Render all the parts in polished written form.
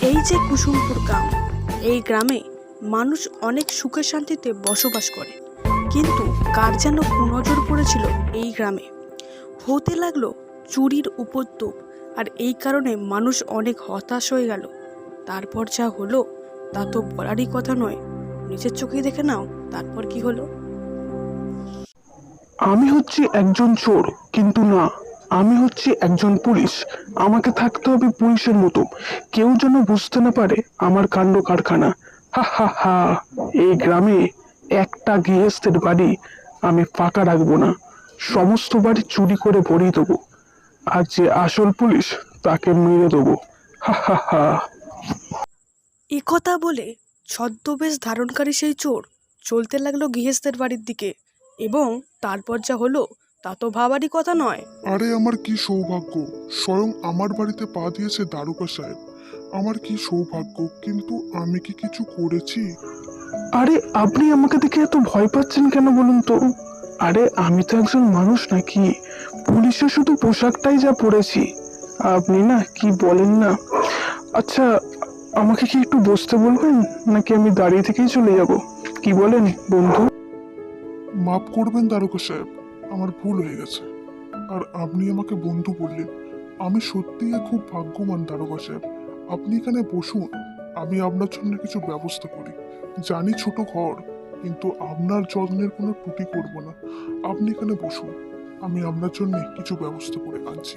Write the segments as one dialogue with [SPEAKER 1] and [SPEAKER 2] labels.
[SPEAKER 1] এই যে কুসুমপুর গ্রাম, এই গ্রামে মানুষ অনেক সুখে শান্তিতে বসবাস করে, কিন্তু কার যেন কুনজর পড়েছিল এই গ্রামে। হতে লাগলো চুরির উপদ্রব, আর এই কারণে মানুষ অনেক হতাশ হয়ে গেল। তারপর যা হলো তা তো বলারই কথা নয়, নিজের চোখেই দেখে নাও তারপর কি হলো।
[SPEAKER 2] আমি হচ্ছি একজন চোর, কিন্তু না, আমি হচ্ছি একজন পুলিশ। আমাকে থাকতে হবে পুলিশের মতো, কেউ যেন বুঝতে না পারে আমার কাণ্ড কারখানা। হা হা হা। এই গ্রামে একটা গৃহস্থের বাড়ি আমি ফাঁকা রাখবো না, সমস্ত বাড়ি চুরি করে ভরিয়ে দেবো, আর যে আসল পুলিশ তাকে মেরে দেবো। হা হা হা।
[SPEAKER 1] একথা বলে ছদ্মবেশ ধারণকারী সেই চোর চলতে লাগলো গৃহস্থের বাড়ির দিকে, এবং তারপর যা হলো তা তো ভাবারই কথা নয়।
[SPEAKER 3] আরে আমার কি সৌভাগ্য, স্বয়ং আমার বাড়িতে পা দিয়েছে দারোগা সাহেব। আমার কি সৌভাগ্য, কিন্তু আমি কি কিছু করেছি?
[SPEAKER 2] আরে আপনি আমাকে দেখে এত ভয় পাচ্ছেন কেন বলুন তো? আরে আমি তো একজন মানুষ নাকি? পুলিশের শুধু পোশাকটাই যা পরেছি। আপনি না কি বলেন না। আচ্ছা, আমাকে কি একটু বসতে বলবেন, নাকি আমি দাঁড়িয়ে থেকেই চলে যাব? কি বলেন বন্ধু?
[SPEAKER 3] মাফ করবেন দারোগা সাহেব, আমার ভুল হয়ে গেছে। আর আপনি আমাকে বন্ধু বললেন, আমি সত্যিই খুব ভাগ্যবান দারোগা সাহেব। আপনি এখানে বসুন, আমি আপনার জন্য কিছু ব্যবস্থা করি। জানি ছোট ঘর, কিন্তু আপনার যত্নের কোনো ত্রুটি করব না। আপনি এখানে বসুন, আমি আপনার জন্য কিছু ব্যবস্থা করে আনছি।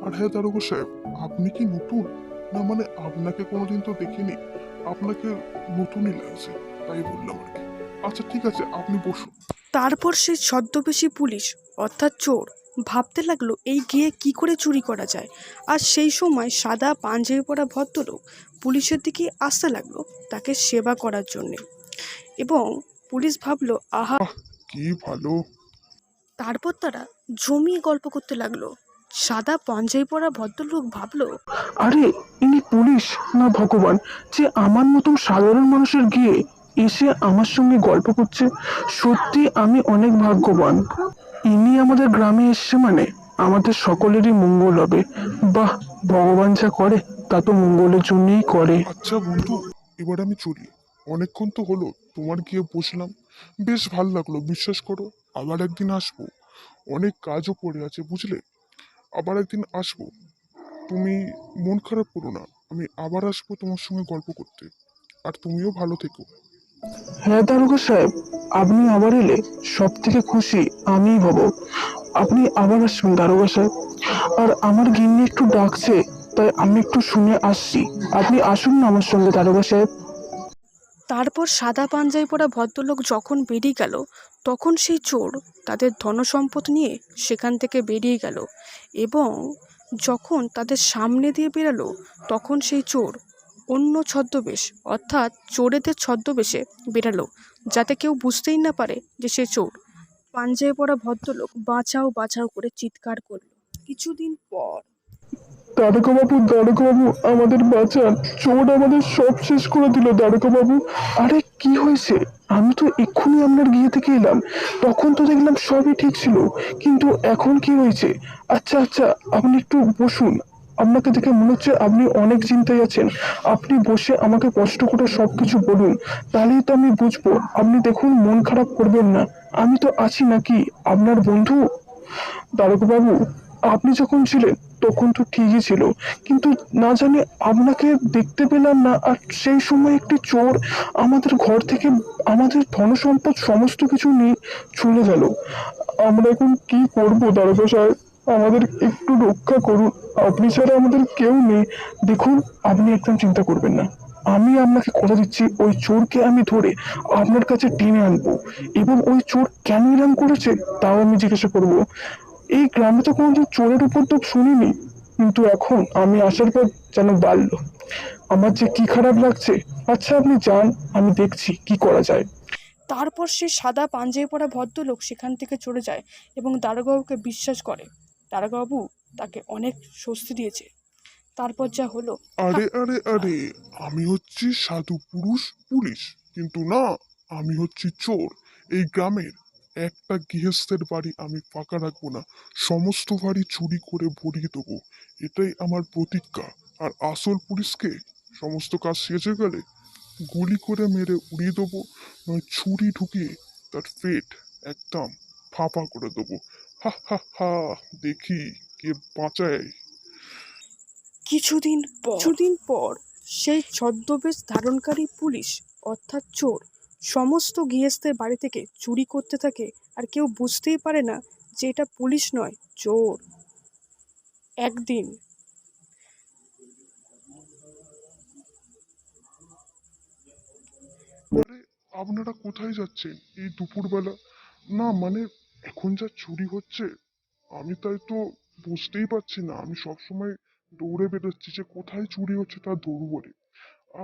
[SPEAKER 3] আর হ্যাঁ দারোগা সাহেব, আপনি কি নতুন? না মানে আপনাকে কোনোদিন তো দেখিনি, আপনাকে নতুনই লাগছে, তাই বললাম আর কি। আচ্ছা ঠিক আছে, আপনি বসুন।
[SPEAKER 1] তারপর সেই ছদ্মবেশী পুলিশ অর্থাৎ চোর ভাবতে লাগলো এই গিয়ে কি করে চুরি করা যায়। আর সেই সময় সাদা পাঞ্জাবি পরা ভদ্রলোক পুলিশের দিকে আসতে লাগলো তাকে সেবা করার জন্যে, এবং পুলিশ ভাবলো আহা।
[SPEAKER 3] আহ, কি ভালো।
[SPEAKER 1] তারপর তারা জমিয়ে গল্প করতে লাগলো। সাদা পাঞ্জাবি পরা ভদ্রলোক ভাবলো,
[SPEAKER 2] আরে ইনি পুলিশ না ভগবান, যে আমার মতন সাধারণ মানুষের গিয়ে এসে আমার সঙ্গে গল্প করছে। সত্যি আমি অনেক ভাগ্যবান। ইনি আমাদের গ্রামে এসছে মানে আমাদের সকলেরই মঙ্গল হবে। বাহ, ভগবান যা করে তা তো মঙ্গলের জন্যই করে।
[SPEAKER 3] আচ্ছা বন্ধু, এবার আমি চলি। অনেকক্ষণ তো হলো তোমার গিয়ে বসলাম, বেশ ভাল লাগলো, বিশ্বাস করো। আবার একদিন আসবো, অনেক কাজও পড়ে আছে বুঝলে। আবার একদিন আসবো, তুমি মন খারাপ করো না। আমি আবার আসবো তোমার সঙ্গে গল্প করতে। আর তুমিও ভালো থেকো।
[SPEAKER 2] হ্যাঁ দারোগা সাহেব, আপনি আবার এলে সব থেকে খুশি আমিই হব। আপনি আবার আসবেন দারোগা সাহেব। আর আমার গিন্নি একটু ডাকছে, তাই আমি একটু শুনে আসছি। আপনি আসুন না আমার সঙ্গে দারোগা সাহেব।
[SPEAKER 1] তারপর সাদা পাঞ্জাবি পরা ভদ্রলোক যখন বেরিয়ে গেল, তখন সেই চোর তাদের ধনসম্পদ নিয়ে সেখান থেকে বেরিয়ে গেল, এবং যখন তাদের সামনে দিয়ে বেরালো তখন সেই চোর অন্য ছদ্মবেশ অর্থাৎ চোরেদের ছদ্মবেশে বেরালো, যাতে কেউ বুঝতেই না পারে যে সে চোর। পাঞ্জাবি পরা ভদ্রলোক বাঁচাও বাঁচাও করে চিৎকার করলো। কিছুদিন পর
[SPEAKER 2] দারোগা বাবু, দারোগা বাবু, আমাদের বাঁচান, চোর আমাদের সব শেষ করে দিল দারোগা বাবু। আরে কি হয়েছে? আমি তো এক্ষুনি আপনার গিয়ে থেকে এলাম, তখন তো দেখলাম সবই ঠিক ছিল, কিন্তু এখন কি হয়েছে? আচ্ছা আচ্ছা, আপনি একটু বসুন। আপনাকে দেখে মনে হচ্ছে আপনি অনেক চিন্তায় আছেন। আপনি বসে আমাকে কষ্ট করে সবকিছু বলুন, তাহলেই তো আমি বুঝবো। আপনি দেখুন, মন খারাপ করবেন না, আমি তো আছি নাকি, আপনার বন্ধু। দারোগা বাবু, আপনি যখন ছিলেন তখন তো ঠিকই ছিল, কিন্তু না জানি আপনাকে দেখতে পেলাম না, আর সেই সময় একটি চোর আমাদের ঘর থেকে আমাদের ধনসম্পদ সমস্ত কিছু নিয়ে চলে গেল। আমরা এখন কি করব দারোগা সাহেব? আমাদের একটু রক্ষা করুন, আপনি ছাড়া আমাদের কেউ নেই। দেখুন, আপনি একদম চিন্তা করবেন না, আমি আপনাকে কথা দিচ্ছি ওই চোরকে আমি ধরে আপনার কাছে টেনে আনবো, এবং ওই চোর কেন এরম করেছে তাও আমি জিজ্ঞাসা করবো। এই গ্রামে তো কোনোদিন চোরের উপদ্রব শুনিনি, কিন্তু এখন আমি আসার পর যেন বাড়লো। আমার যে কি খারাপ লাগছে। আচ্ছা আপনি যান, আমি দেখছি কি করা যায়।
[SPEAKER 1] তারপর সে সাদা পাঞ্জাবি পরা ভদ্রলোক সেখান থেকে চলে যায় এবং দারোগাবুকে বিশ্বাস করে। দারোগাবু তাকে অনেক স্বস্তি দিয়েছে। তারপর যা হলো
[SPEAKER 3] আরে আরে আরে, আমি হচ্ছি সাধু পুরুষ পুলিশ, কিন্তু না, আমি হচ্ছি চোর। এই গ্রামের একটা গৃহস্থের বাড়ি আমি ফাঁকা রাখবো না, সমস্ত বাড়ি চুরি করে ভরিয়ে দেবো। এটাই আমার প্রতিজ্ঞা। আর আসল পুলিশকে সমস্ত কাজ শেষে গেলে গুলি করে মেরে উড়িয়ে দেবো, নয় ছুরি ঢুকিয়ে তার পেট একদম ফাঁপা করে দেবো। হা হা হা, দেখি কে বাঁচায়।
[SPEAKER 1] কিছুদিন পর সেই ছদ্মবেশ ধারণকারী পুলিশ অর্থাৎ চোর সমস্ত গৃহস্থের বাড়ি থেকে চুরি করতে থাকে, আর কেউ বুঝতেই পারে না যে এটা পুলিশ নয়, চোর। একদিন
[SPEAKER 3] আরে, আপনারা কোথায় যাচ্ছেন এই দুপুরবেলা? না মানে, এখন যা চুরি হচ্ছে আমি তাই তো বুঝতেই পারছি না। আমি সবসময় দৌড়ে বেরোচ্ছি যে কোথায় চুরি হচ্ছে তা দৌড় বলে,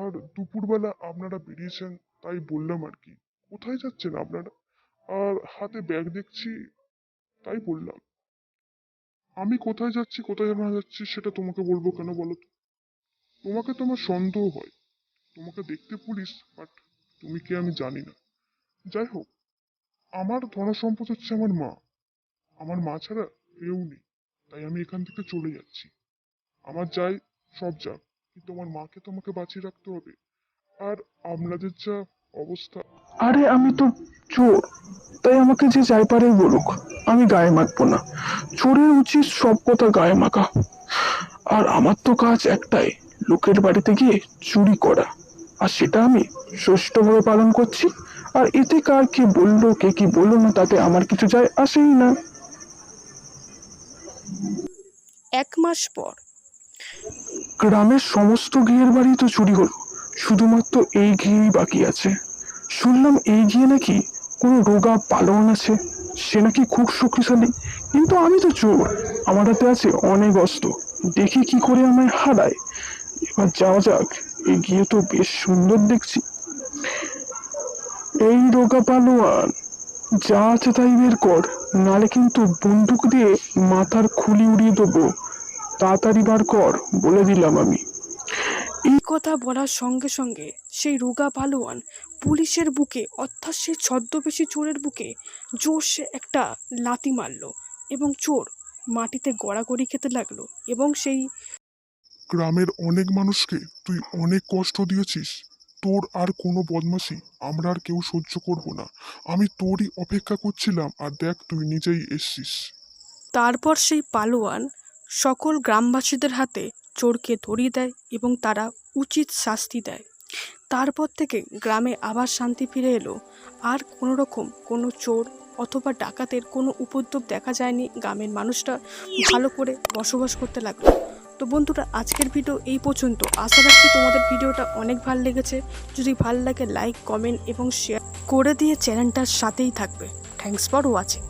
[SPEAKER 3] আর দুপুরবেলা আপনারা বেরিয়েছেন তাই বললাম আর কি। কোথায় যাচ্ছেন আপনারা? আর হাতে ব্যাগ দেখছি তাই বললাম। আমি কোথায় যাচ্ছি কোথায় না যাচ্ছি সেটা তোমাকে বলবো কেন বলো তো? তোমাকে তোমার সন্দেহ হয়, তোমাকে দেখতে পুলিশ, বাট তুমি কে আমি জানি না। যাই হোক, আমার ধনসম্পদ হচ্ছে আমার মা। আমার মা ছাড়া কেউ নেই, তাই আমি এখান থেকে চলে যাচ্ছি। আমার যাই সব যাক, কিন্তু আমার মাকে তো আমাকে বাঁচিয়ে রাখতে হবে। আর আপনাদের যা অবস্থা।
[SPEAKER 2] আরে আমি তো চোর, তাই আমাকে যে যাই পারে বলুক, আমি গায়ে মাখবো না। চোরের উচিত সব কথা গায়ে মাখা। আর আমার তো কাজ একটাই, লোকের বাড়িতে গিয়ে চুরি করা, আর সেটা আমি সুষ্ঠুভাবে পালন করছি। আর এতে কার কি বললো কে কি বললো না তাতে আমার কিছু যায় আসেই না।
[SPEAKER 1] 1 মাস পর
[SPEAKER 2] গ্রামের সমস্ত ঘিয়ের বাড়ি তো চুরি হলো, শুধুমাত্র এই ঘিয়েই বাকি আছে। শুনলাম এই ঘিয়ে নাকি কোনো রোগা পালন আছে, সে নাকি খুব শক্তিশালী। কিন্তু আমি তো চোর, আমার হাতে আছে অনেক অস্ত্র, দেখি কি করে আমায় হারায়। এবার যাওয়া যাক, এই ঘিয়ে তো বেশ সুন্দর দেখছি। এই রোগা পালোয়ান, যা আছে তাই বের কর, নালে কিন্তু বন্দুক দিয়ে মাথার খুলি উড়িয়ে দেবো। তাড়াতাড়ি বার কর, বলে দিলাম আমি।
[SPEAKER 1] এই কথা বলার সঙ্গে সঙ্গে সেই রোগা পালোয়ান পুলিশের বুকে অর্থাৎ সেই ছদ্মবেশী চোরের বুকে জোরসে একটা লাথি মারলো, এবং চোর মাটিতে গড়াগড়ি খেতে লাগলো। এবং সেই
[SPEAKER 3] গ্রামের অনেক মানুষকে তুই অনেক কষ্ট দিয়েছিস। তোর আর কোনো বদমাশি আমরা আর কেউ সহ্য করব না। আমি তোরই অপেক্ষা করছিলাম, আর দেখ তুই নিজেই এসছিস।
[SPEAKER 1] তারপর সেই পালোয়ান সকল গ্রামবাসীদের হাতে চোরকে ধরিয়ে দেয় এবং তারা উচিত শাস্তি দেয়। তারপর থেকে গ্রামে আবার শান্তি ফিরে এলো, আর কোনো রকম কোনো চোর অথবা ডাকাতের কোনো উপদ্রব দেখা যায়নি। গ্রামের মানুষরা ভালো করে বসবাস করতে লাগলো। তো বন্ধুরা, আজকের ভিডিও এই পর্যন্ত। আশা রাখছি তোমাদের ভিডিওটা অনেক ভালো লেগেছে। যদি ভালো লাগে লাইক কমেন্ট এবং শেয়ার করে দিয়ে চ্যানেলটার সাথেই থাকবে। Thanks for watching.